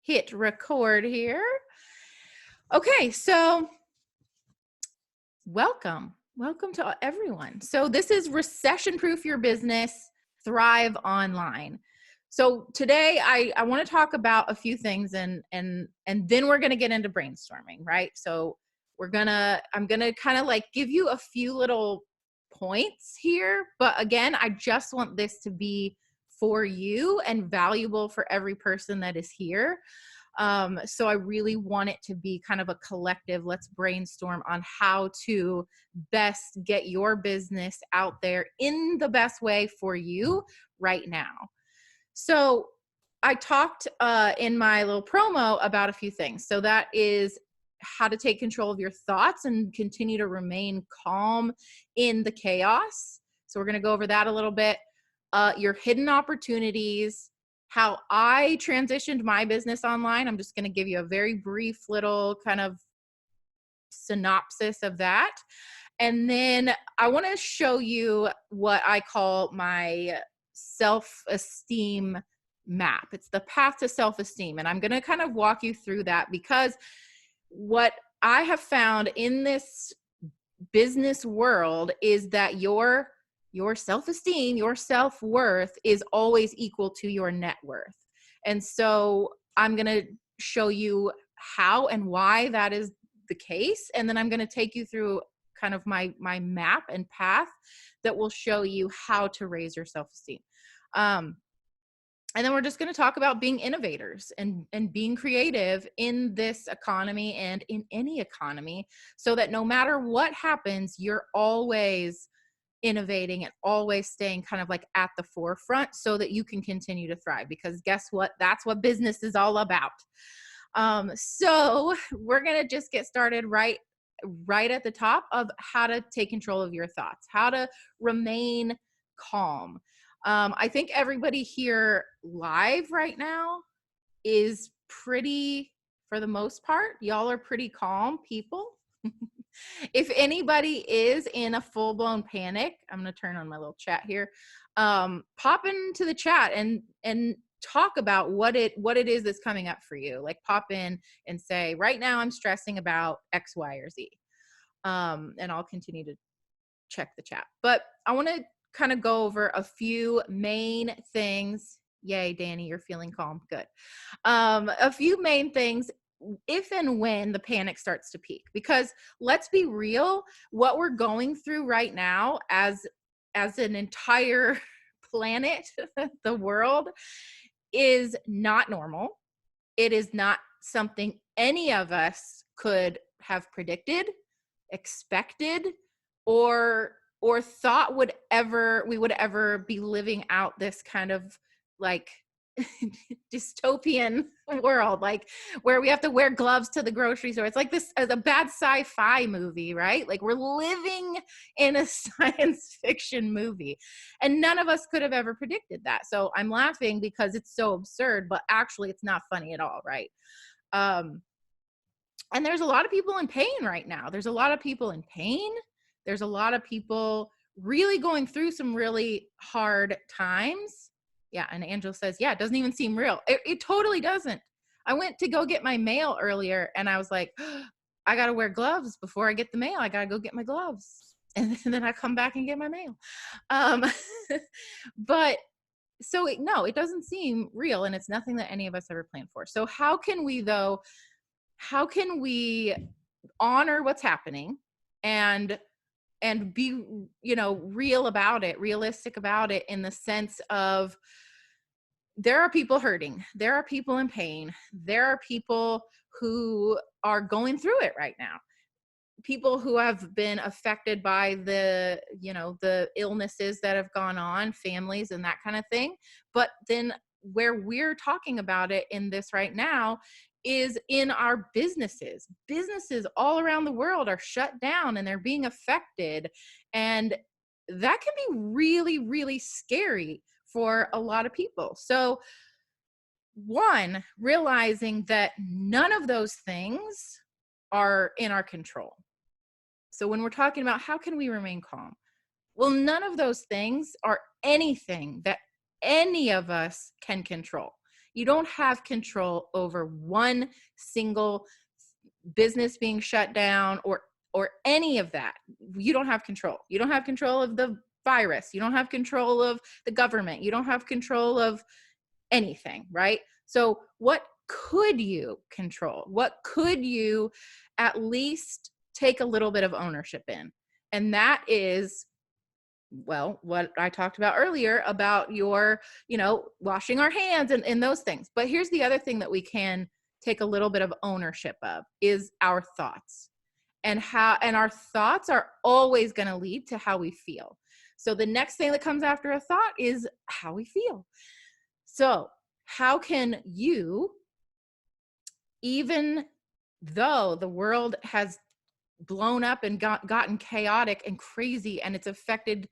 hit record here. Okay, so welcome to everyone. So this is Recession Proof Your Business, Thrive Online. So today I want to talk about a few things and then we're going to get into brainstorming, right? So I'm going to kind of like give you a few little points here, but again, I just want this to be for you and valuable for every person that is here. So I really want it to be kind of a collective, let's brainstorm on how to best get your business out there in the best way for you right now. So I talked in my little promo about a few things. So that is how to take control of your thoughts and continue to remain calm in the chaos. So we're going to go over that a little bit. Your hidden opportunities, how I transitioned my business online. I'm just going to give you a very brief little kind of synopsis of that. And then I want to show you what I call my self-esteem map. It's the path to self-esteem. And I'm going to kind of walk you through that because what I have found in this business world is that your self-esteem, your self-worth is always equal to your net worth. And so I'm going to show you how and why that is the case. And then I'm going to take you through kind of my map and path that will show you how to raise your self-esteem. And then we're just going to talk about being innovators and being creative in this economy and in any economy so that no matter what happens, you're always innovating and always staying kind of like at the forefront so that you can continue to thrive, because guess what? That's what business is all about. So we're going to just get started right at the top of how to take control of your thoughts, how to remain calm. I think everybody here live right now is pretty, for the most part, y'all are pretty calm people. If anybody is in a full-blown panic, I'm going to turn on my little chat here. Pop into the chat and talk about what it is that's coming up for you. Like pop in and say, right now I'm stressing about X, Y, or Z. And I'll continue to check the chat. But I want to kind of go over a few main things. Yay, Danny, you're feeling calm. Good. A few main things if and when the panic starts to peak, because let's be real, what we're going through right now as an entire planet, the world, is not normal. It is not something any of us could have predicted, expected, or thought we would ever be living out this kind of like dystopian world, like where we have to wear gloves to the grocery store. It's like this as a bad sci-fi movie, right? Like we're living in a science fiction movie, and none of us could have ever predicted that. So I'm laughing because it's so absurd, but actually it's not funny at all, right? And there's a lot of people in pain right now. There's a lot of people in pain. There's a lot of people really going through some really hard times. Yeah, and Angela says, yeah, it doesn't even seem real. It totally doesn't. I went to go get my mail earlier, and I was like, oh, I got to wear gloves before I get the mail. I got to go get my gloves. And then I come back and get my mail. But so no, it doesn't seem real, and it's nothing that any of us ever planned for. So how can we honor what's happening and be, real about it, realistic about it, in the sense of there are people hurting, there are people in pain, there are people who are going through it right now, people who have been affected by the illnesses that have gone on, families and that kind of thing. But then where we're talking about it in this right now is in our businesses. Businesses all around the world are shut down and they're being affected. And that can be really, really scary for a lot of people. So one, realizing that none of those things are in our control. So when we're talking about how can we remain calm? Well, none of those things are anything that any of us can control. You don't have control over one single business being shut down or any of that. You don't have control. You don't have control of the virus. You don't have control of the government. You don't have control of anything, right? So what could you control? What could you at least take a little bit of ownership in? And that is, well, what I talked about earlier about your, washing our hands and those things. But here's the other thing that we can take a little bit of ownership of is our thoughts. And our thoughts are always going to lead to how we feel. So the next thing that comes after a thought is how we feel. So how can you, even though the world has blown up and gotten chaotic and crazy, and it's affected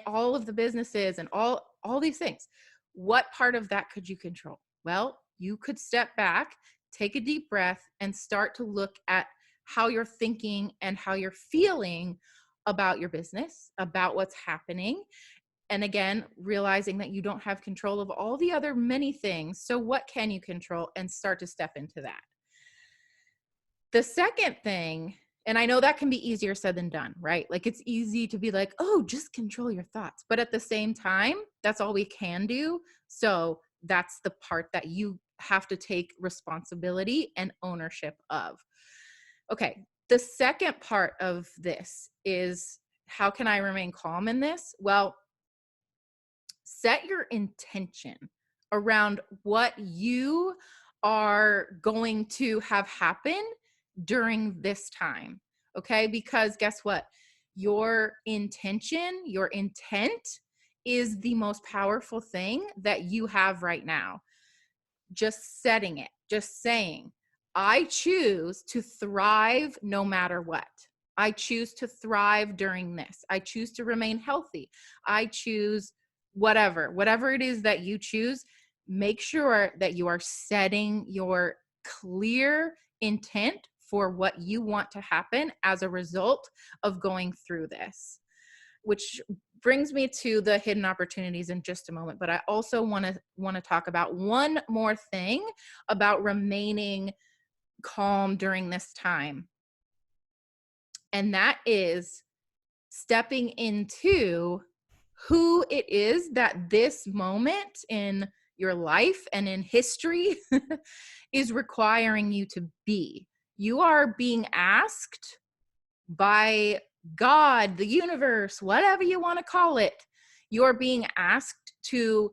all of the businesses and all these things, what part of that could you control? Well, you could step back, take a deep breath, and start to look at how you're thinking and how you're feeling about your business, about what's happening. And again, realizing that you don't have control of all the other many things. So what can you control, and start to step into that? The second thing, and I know that can be easier said than done, right? Like it's easy to be like, oh, just control your thoughts. But at the same time, that's all we can do. So that's the part that you have to take responsibility and ownership of. Okay. The second part of this is, how can I remain calm in this? Well, set your intention around what you are going to have happen during this time. Okay. Because guess what? Your intention, your intent is the most powerful thing that you have right now. Just setting it, just saying, I choose to thrive no matter what. I choose to thrive during this. I choose to remain healthy. I choose whatever it is that you choose. Make sure that you are setting your clear intent for what you want to happen as a result of going through this, which brings me to the hidden opportunities in just a moment. But I also want to talk about one more thing about remaining calm during this time. And that is stepping into who it is that this moment in your life and in history is requiring you to be. You are being asked by God, the universe, whatever you want to call it. You're being asked to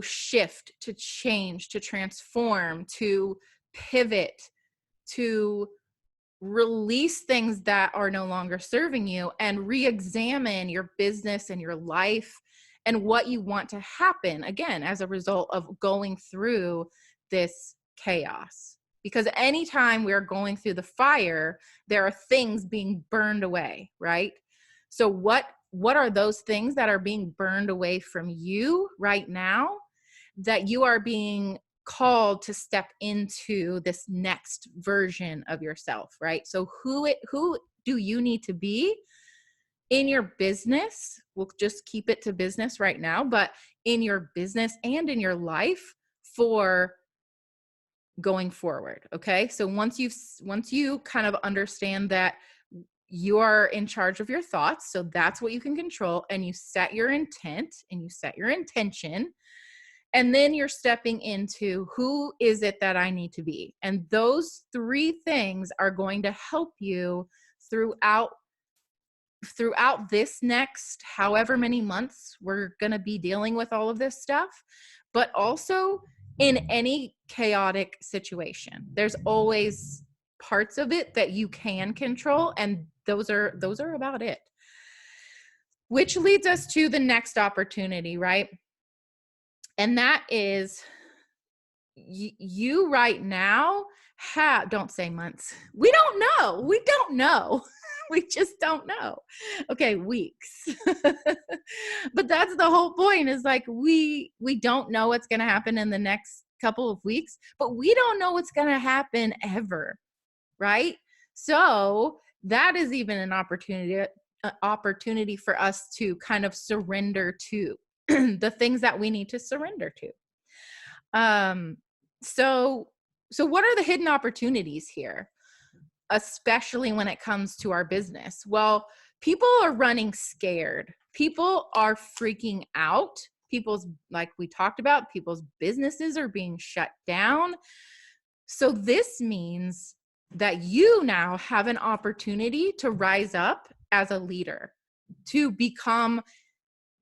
shift, to change, to transform, to pivot, to release things that are no longer serving you, and re-examine your business and your life and what you want to happen, again, as a result of going through this chaos. Because anytime we're going through the fire, there are things being burned away, right? So what are those things that are being burned away from you right now that you are being called to step into this next version of yourself, right? So who do you need to be in your business? We'll just keep it to business right now, but in your business and in your life for going forward. Okay. So once you kind of understand that you are in charge of your thoughts, so that's what you can control, and you set your intent and you set your intention, and then you're stepping into who is it that I need to be. And those three things are going to help you throughout this next however many months we're going to be dealing with all of this stuff, but also in any chaotic situation. There's always parts of it that you can control, and those are about it. Which leads us to the next opportunity, right? And that is you right now don't say months. We don't know. We just don't know. Okay, weeks. But that's the whole point, is like we don't know what's going to happen in the next couple of weeks, but we don't know what's going to happen ever, right? So that is even an opportunity for us to kind of surrender to the things that we need to surrender to. Um, so so what are the hidden opportunities here, especially when it comes to our business? Well, people are running scared. People are freaking out. People's, like we talked about, people's businesses are being shut down. So this means that you now have an opportunity to rise up as a leader, to become,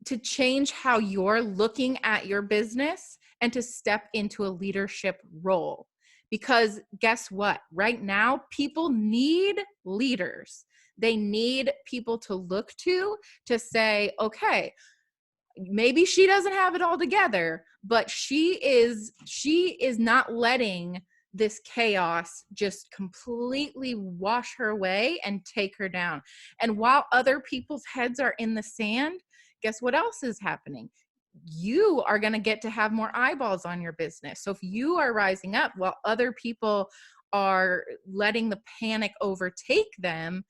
to change how you're looking at your business and to step into a leadership role. Because guess what? Right now, people need leaders. They need people to look to say, okay, maybe she doesn't have it all together, but she is not letting this chaos just completely wash her away and take her down. And while other people's heads are in the sand, guess what else is happening? You are going to get to have more eyeballs on your business. So if you are rising up while other people are letting the panic overtake them,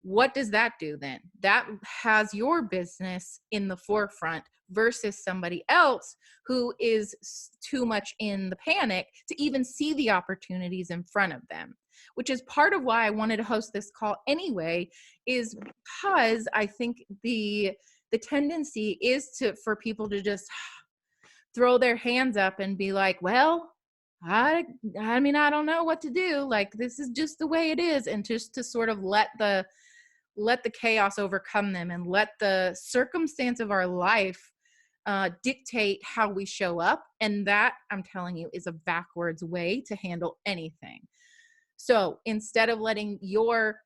what does that do then? That has your business in the forefront versus somebody else who is too much in the panic to even see the opportunities in front of them, which is part of why I wanted to host this call anyway, is because I think the tendency is for people to just throw their hands up and be like, well, I mean, I don't know what to do. Like, this is just the way it is. And just to sort of let the chaos overcome them and let the circumstance of our life dictate how we show up. And that, I'm telling you, is a backwards way to handle anything. So instead of letting your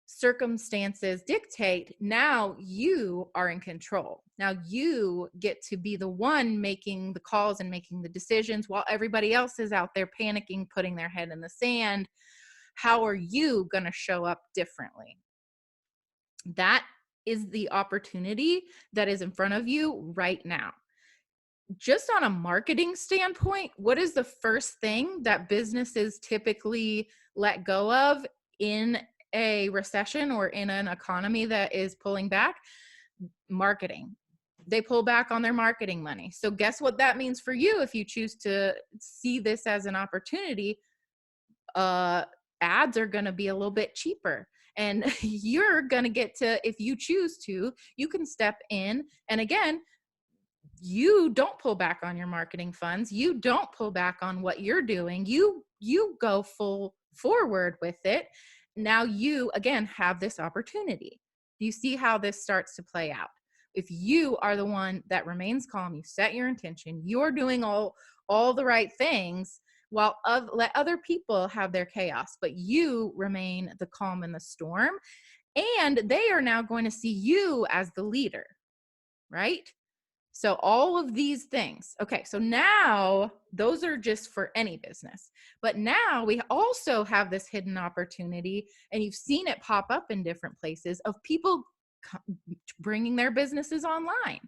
circumstances dictate, now you are in control. Now you get to be the one making the calls and making the decisions while everybody else is out there panicking, putting their head in the sand. How are you going to show up differently? That is the opportunity that is in front of you right now. Just on a marketing standpoint, what is the first thing that businesses typically let go of in a recession or in an economy that is pulling back? Marketing. They pull back on their marketing money. So guess what that means for you if you choose to see this as an opportunity? Ads are going to be a little bit cheaper, and you're going to get to, if you choose to, you can step in. And again, you don't pull back on your marketing funds. You don't pull back on what you're doing. You go full forward with it. Now you again have this opportunity. Do you see how this starts to play out? If you are the one that remains calm, you set your intention, you're doing all the right things, while let other people have their chaos, but you remain the calm in the storm, and they are now going to see you as the leader, right? So all of these things. Okay, so now those are just for any business. But now we also have this hidden opportunity, and you've seen it pop up in different places, of people bringing their businesses online.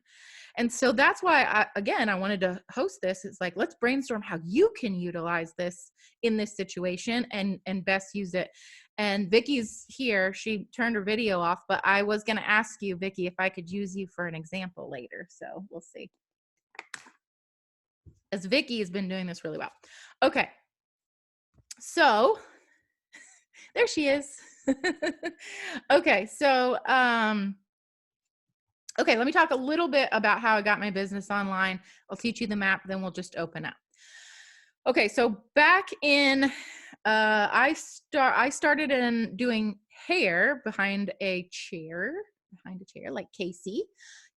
And so that's why I wanted to host this. It's like, let's brainstorm how you can utilize this in this situation and best use it. And Vicky's here. She turned her video off, but I was going to ask you, Vicky, if I could use you for an example later. So we'll see. As Vicky has been doing this really well. Okay. So there she is. Okay. So, okay, let me talk a little bit about how I got my business online. I'll teach you the map, then we'll just open up. Okay, so back in, I started in doing hair behind a chair, like Casey.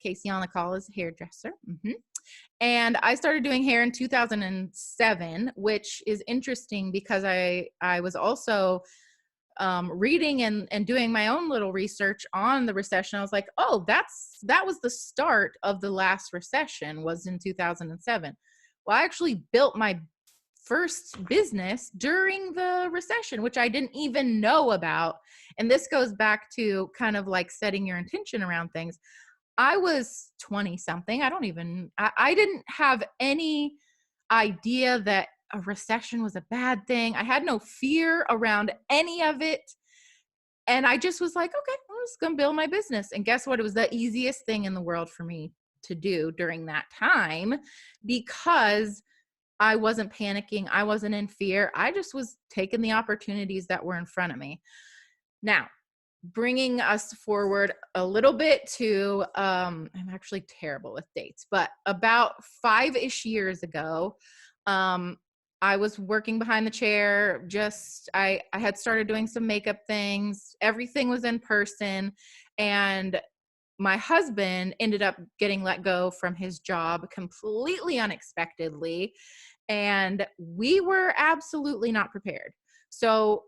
Casey on the call is a hairdresser. And I started doing hair in 2007, which is interesting because I was also reading and doing my own little research on the recession. I was like, oh, that was the start of the last recession, was in 2007. Well, I actually built my first business during the recession, which I didn't even know about. And this goes back to kind of like setting your intention around things. I was 20 something. I didn't have any idea that a recession was a bad thing. I had no fear around any of it. And I just was like, okay, I'm just going to build my business. And guess what? It was the easiest thing in the world for me to do during that time, because I wasn't panicking. I wasn't in fear. I just was taking the opportunities that were in front of me. Now, bringing us forward a little bit to, I'm actually terrible with dates, but about 5-ish years ago, I was working behind the chair. I had started doing some makeup things. Everything was in person. And my husband ended up getting let go from his job completely unexpectedly. And we were absolutely not prepared. So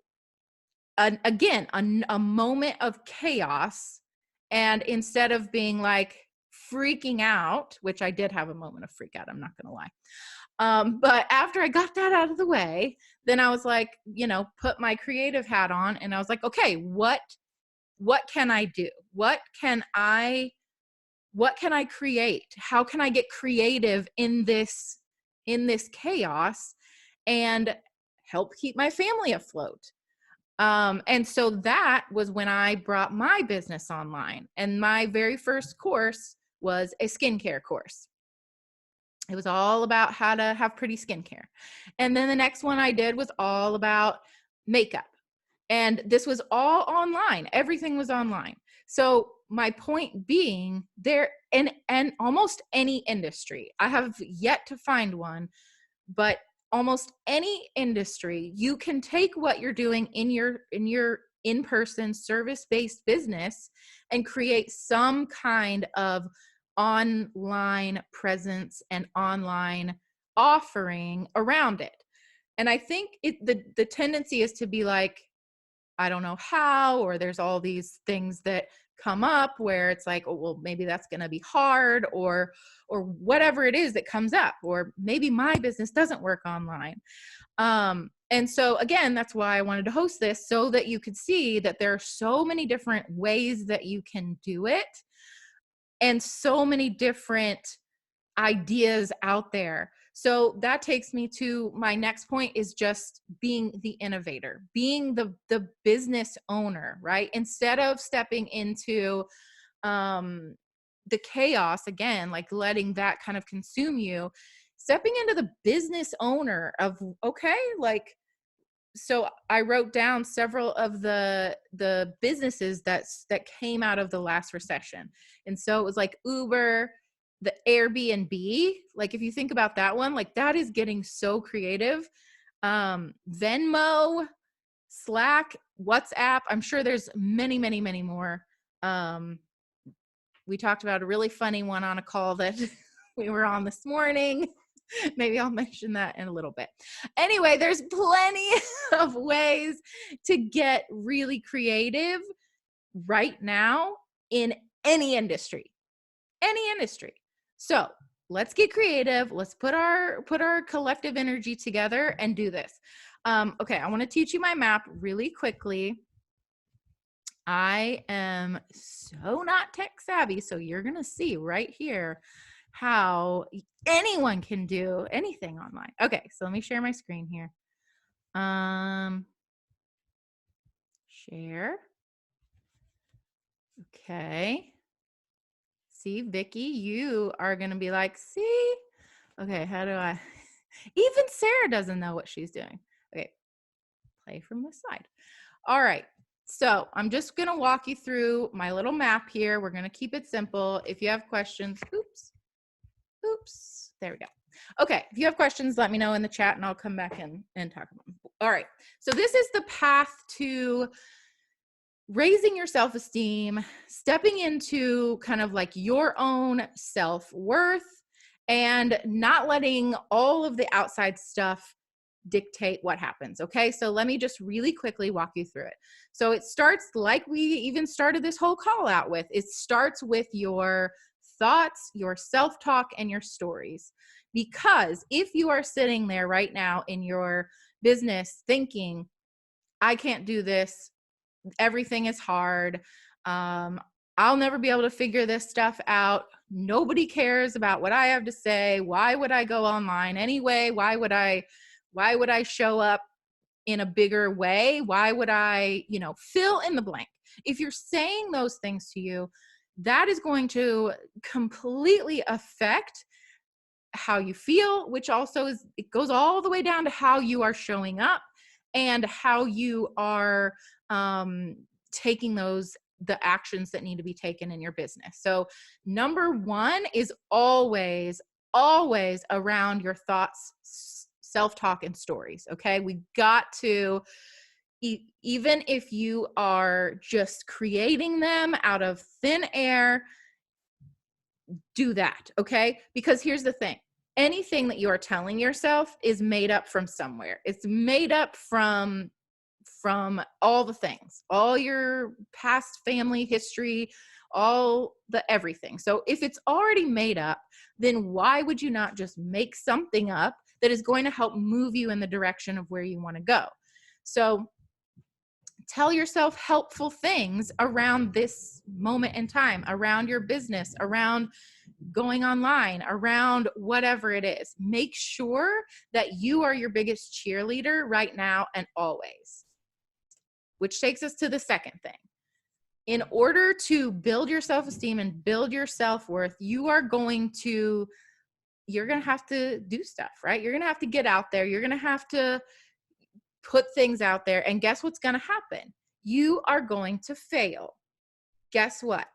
again, a moment of chaos. And instead of being like freaking out, which I did have a moment of freak out, I'm not going to lie. But after I got that out of the way, then I was like, put my creative hat on, and I was like, okay, what can I do? What can I create? How can I get creative in this chaos and help keep my family afloat? And so that was when I brought my business online. And my very first course was a skincare course. It was all about how to have pretty skincare. And then the next one I did was all about makeup. And this was all online. Everything was online. So my point being, there in almost any industry, I have yet to find one, but almost any industry, you can take what you're doing in your in-person service-based business and create some kind of online presence and online offering around it. And I think the tendency is to be like, I don't know how, or there's all these things that come up where it's like, oh, well, maybe that's going to be hard, or whatever it is that comes up, or maybe my business doesn't work online. And so again, that's why I wanted to host this, so that you could see that there are so many different ways that you can do it, and so many different ideas out there. So that takes me to my next point, is just being the innovator, being the business owner, right? Instead of stepping into the chaos again, like letting that kind of consume you, stepping into the business owner of, okay, like, so I wrote down several of the businesses that came out of the last recession. And so it was like Uber, the Airbnb. Like if you think about that one, like that is getting so creative. Venmo, Slack, WhatsApp. I'm sure there's many, many, many more. We talked about a really funny one on a call that we were on this morning. Maybe I'll mention that in a little bit. Anyway, there's plenty of ways to get really creative right now in any industry. So let's get creative. Let's put our collective energy together and do this. Okay, I want to teach you my map really quickly. I am so not tech savvy, so you're going to see right here how anyone can do anything online. Okay, so let me share my screen here. Share. Okay. See, Vicky, you are going to be like, see? Okay, how do I? Even Sarah doesn't know what she's doing. Okay, play from the side. All right. So I'm just going to walk you through my little map here. We're going to keep it simple. If you have questions, oops, there we go. Okay, if you have questions, let me know in the chat and I'll come back and talk about them. All right, so this is the path to raising your self-esteem, stepping into kind of like your own self-worth, and not letting all of the outside stuff dictate what happens. Okay, so let me just really quickly walk you through it. So it starts like we even started this whole call out with. It starts with your thoughts, your self-talk, and your stories. Because if you are sitting there right now in your business thinking, I can't do this, everything is hard, I'll never be able to figure this stuff out, nobody cares about what I have to say, why would I go online anyway, why would I show up in a bigger way, why would I, fill in the blank. If you're saying those things to you, that is going to completely affect how you feel, which also it goes all the way down to how you are showing up and how you are taking the actions that need to be taken in your business. So number one is always around your thoughts, self-talk, and stories. Okay. We got to, even if you are just creating them out of thin air, do that. Okay. Because here's the thing. Anything that you are telling yourself is made up from somewhere. It's made up from all the things, all your past family history, all the everything. So if it's already made up, then why would you not just make something up that is going to help move you in the direction of where you want to go? So tell yourself helpful things around this moment in time, around your business, around going online, around whatever it is. Make sure that you are your biggest cheerleader right now and always. Which takes us to the second thing. In order to build your self-esteem and build your self-worth, you're going to have to do stuff, right? You're going to have to get out there. You're going to have to put things out there. And guess what's going to happen? You are going to fail. Guess what?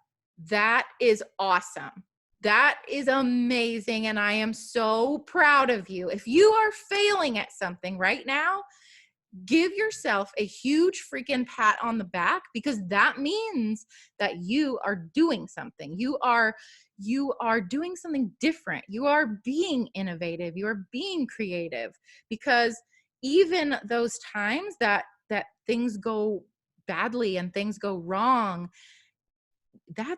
That is awesome. That is amazing. And I am so proud of you. If you are failing at something right now, give yourself a huge freaking pat on the back, because that means that you are doing something. You are doing something different. You are being innovative. You are being creative, because even those times that things go badly and things go wrong, that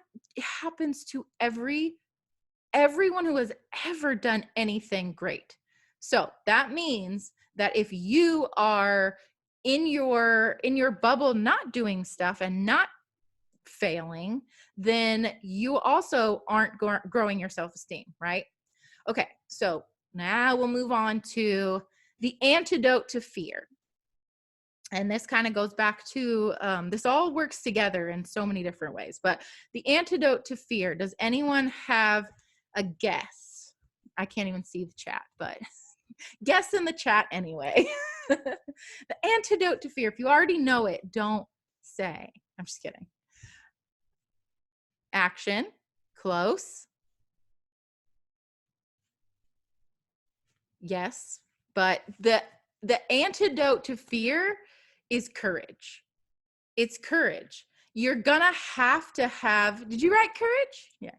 happens to everyone who has ever done anything great. So that means that if you are in your bubble, not doing stuff and not failing, then you also aren't growing your self-esteem, right? Okay, so now we'll move on to the antidote to fear. And this kind of goes back to, this all works together in so many different ways, but the antidote to fear, does anyone have a guess? I can't even see the chat, but guess in the chat anyway. The antidote to fear, if you already know it, don't say. I'm just kidding. Action, close. Yes, but the antidote to fear is courage. It's courage. You're gonna have to have, did you write courage? Yeah.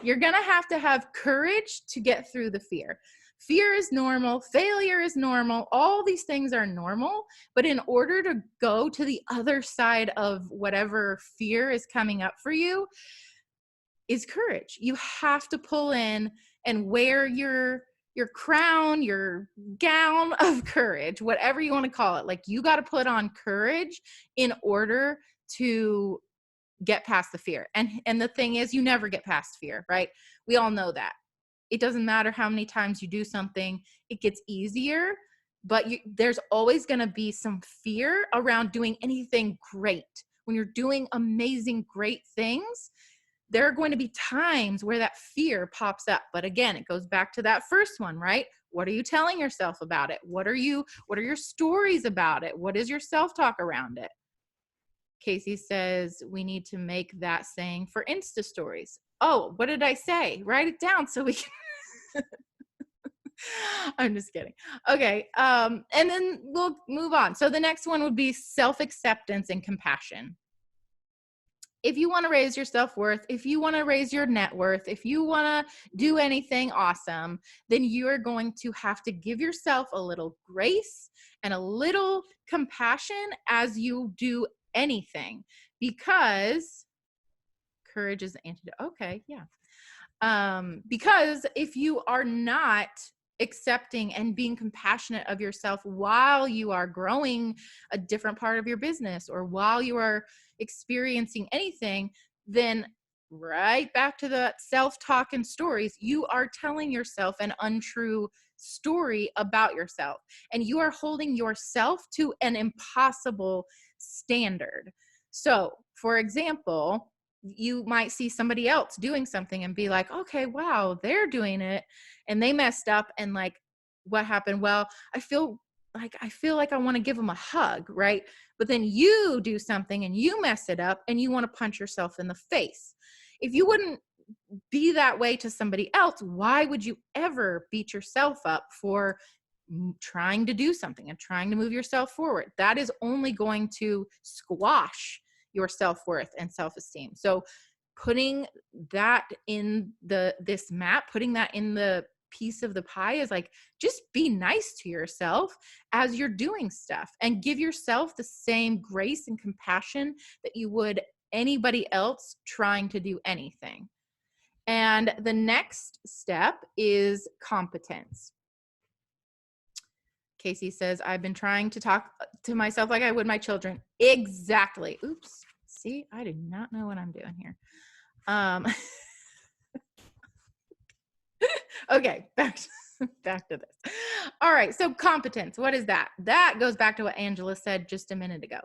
You're gonna have to have courage to get through the fear. Fear is normal. Failure is normal. All these things are normal. But in order to go to the other side of whatever fear is coming up for you is courage. You have to pull in and wear your crown, your gown of courage, whatever you want to call it. Like, you got to put on courage in order to get past the fear. And the thing is, you never get past fear, right? We all know that. It doesn't matter how many times you do something, it gets easier, but there's always going to be some fear around doing anything great. When you're doing amazing, great things, there are going to be times where that fear pops up. But again, it goes back to that first one, right? What are you telling yourself about it? What are your stories about it? What is your self-talk around it? Casey says we need to make that saying for Insta stories. Oh, what did I say? Write it down so we can. I'm just kidding. Okay. And then we'll move on. So the next one would be self-acceptance and compassion. If you want to raise your self-worth, if you want to raise your net worth, if you want to do anything awesome, then you are going to have to give yourself a little grace and a little compassion as you do anything, because courage is the antidote. Okay, yeah. Because if you are not accepting and being compassionate of yourself while you are growing a different part of your business, or while you are experiencing anything, then right back to the self-talk and stories, you are telling yourself an untrue story about yourself, and you are holding yourself to an impossible standard. So, for example, you might see somebody else doing something and be like, okay, wow, they're doing it and they messed up. And like, what happened? Well, I feel like I want to give them a hug, right? But then you do something and you mess it up and you want to punch yourself in the face. If you wouldn't be that way to somebody else, why would you ever beat yourself up for trying to do something and trying to move yourself forward? That is only going to squash your self-worth and self-esteem. So putting that in this map, putting that in the piece of the pie is like, just be nice to yourself as you're doing stuff and give yourself the same grace and compassion that you would anybody else trying to do anything. And the next step is competence. Casey says, I've been trying to talk to myself like I would my children. Exactly. Oops. See, I do not know what I'm doing here. Okay, back to this. All right, so competence, what is that? That goes back to what Angela said just a minute ago.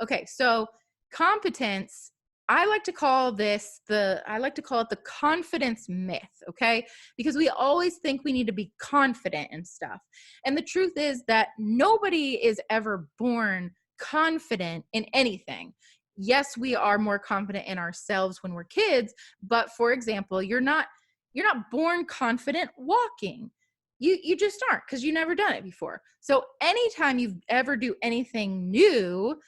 Okay, so competence, I like to call it the confidence myth, okay? Because we always think we need to be confident in stuff. And the truth is that nobody is ever born confident in anything. Yes, we are more confident in ourselves when we're kids, but for example, you're not born confident walking. You just aren't, because you never done it before. So anytime you ever do anything new,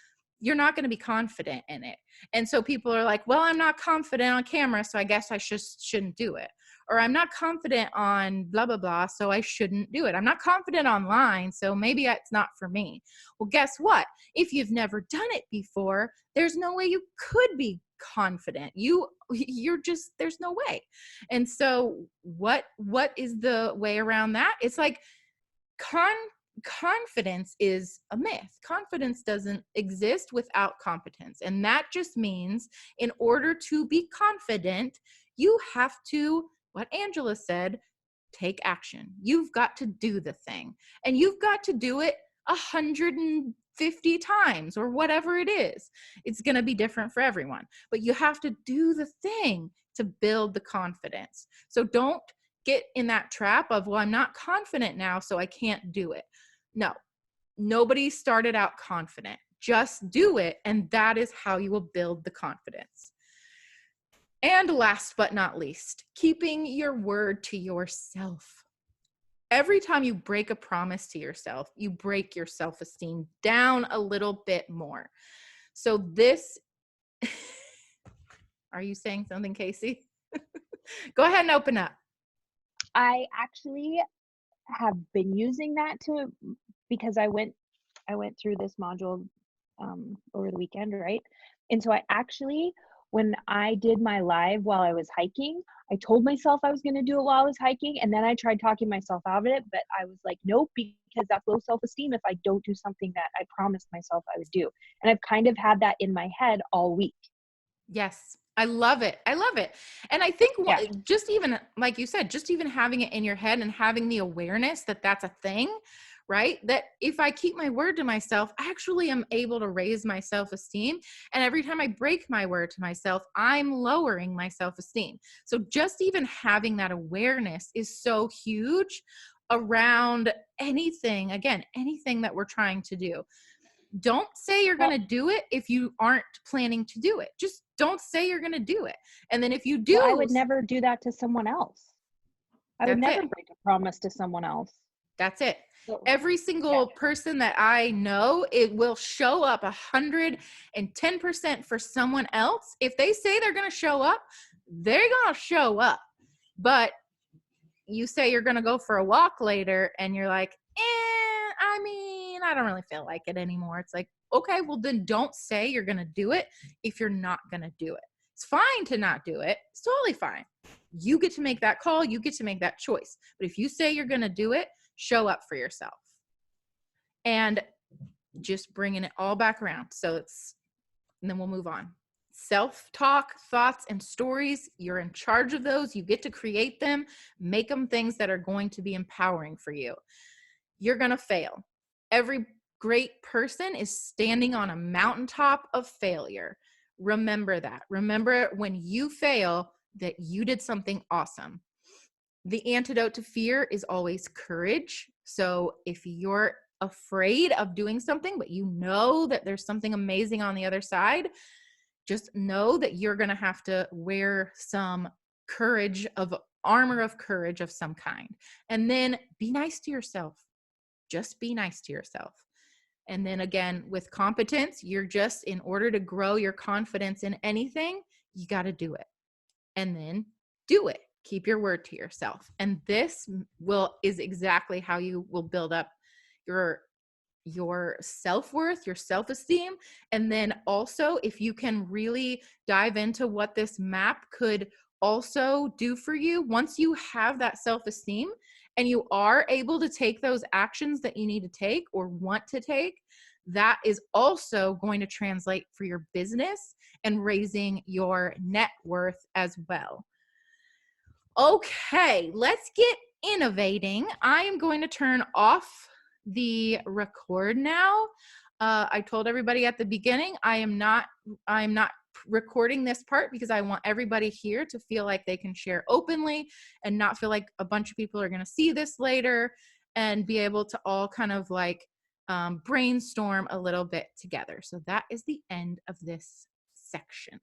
you're not going to be confident in it. And so people are like, well, I'm not confident on camera, so I guess I shouldn't do it. Or I'm not confident on blah, blah, blah, so I shouldn't do it. I'm not confident online, so maybe it's not for me. Well, guess what? If you've never done it before, there's no way you could be confident. You're just, there's no way. And so what is the way around that? It's like confidence is a myth. Confidence doesn't exist without competence. And that just means in order to be confident, you have to, what Angela said, take action. You've got to do the thing, and you've got to do it 150 times or whatever it is. It's going to be different for everyone, but you have to do the thing to build the confidence. So don't get in that trap of, well, I'm not confident now, so I can't do it. No, nobody started out confident. Just do it, and that is how you will build the confidence. And last but not least, keeping your word to yourself. Every time you break a promise to yourself, you break your self-esteem down a little bit more. So this, are you saying something, Casey? Go ahead and open up. I actually have been using that because I went through this module over the weekend, right? And so I actually, when I did my live while I was hiking, I told myself I was going to do it while I was hiking, and then I tried talking myself out of it, but I was like, nope, because that's low self-esteem if I don't do something that I promised myself I would do. And I've kind of had that in my head all week. Yes. I love it. I love it. And I think just even, like you said, just even having it in your head and having the awareness that that's a thing, right? That if I keep my word to myself, I actually am able to raise my self-esteem. And every time I break my word to myself, I'm lowering my self-esteem. So just even having that awareness is so huge around anything, again, anything that we're trying to do. Don't say you're going to do it if you aren't planning to do it. Just don't say you're going to do it. And then if you do, I would never do that to someone else. I would never break a promise to someone else. That's it. So, every single person that I know, it will show up 110% for someone else. If they say they're going to show up, they're going to show up. But you say you're going to go for a walk later and you're like, I don't really feel like it anymore. It's like, okay, well then don't say you're going to do it if you're not going to do it. It's fine to not do it. It's totally fine. You get to make that call. You get to make that choice. But if you say you're going to do it, show up for yourself. And just bringing it all back around. And then we'll move on. Self-talk, thoughts, and stories. You're in charge of those. You get to create them. Make them things that are going to be empowering for you. You're going to fail. Every great person is standing on a mountaintop of failure. remember that. Remember when you fail that you did something awesome. The antidote to fear is always courage. So if you're afraid of doing something, but you know that there's something amazing on the other side, just know that you're going to have to wear some courage of armor of courage of some kind. And then be nice to yourself. Just be nice to yourself. And then again, with competence, you're just, in order to grow your confidence in anything, you got to do it. And then do it. Keep your word to yourself. And this is exactly how you will build up your self-worth, your self-esteem. And then also, if you can really dive into what this map could also do for you, once you have that self-esteem and you are able to take those actions that you need to take or want to take, that is also going to translate for your business and raising your net worth as well. Okay, let's get innovating. I am going to turn off the record now. I told everybody at the beginning, I'm not recording this part because I want everybody here to feel like they can share openly and not feel like a bunch of people are going to see this later, and be able to all kind of like brainstorm a little bit together. So that is the end of this section.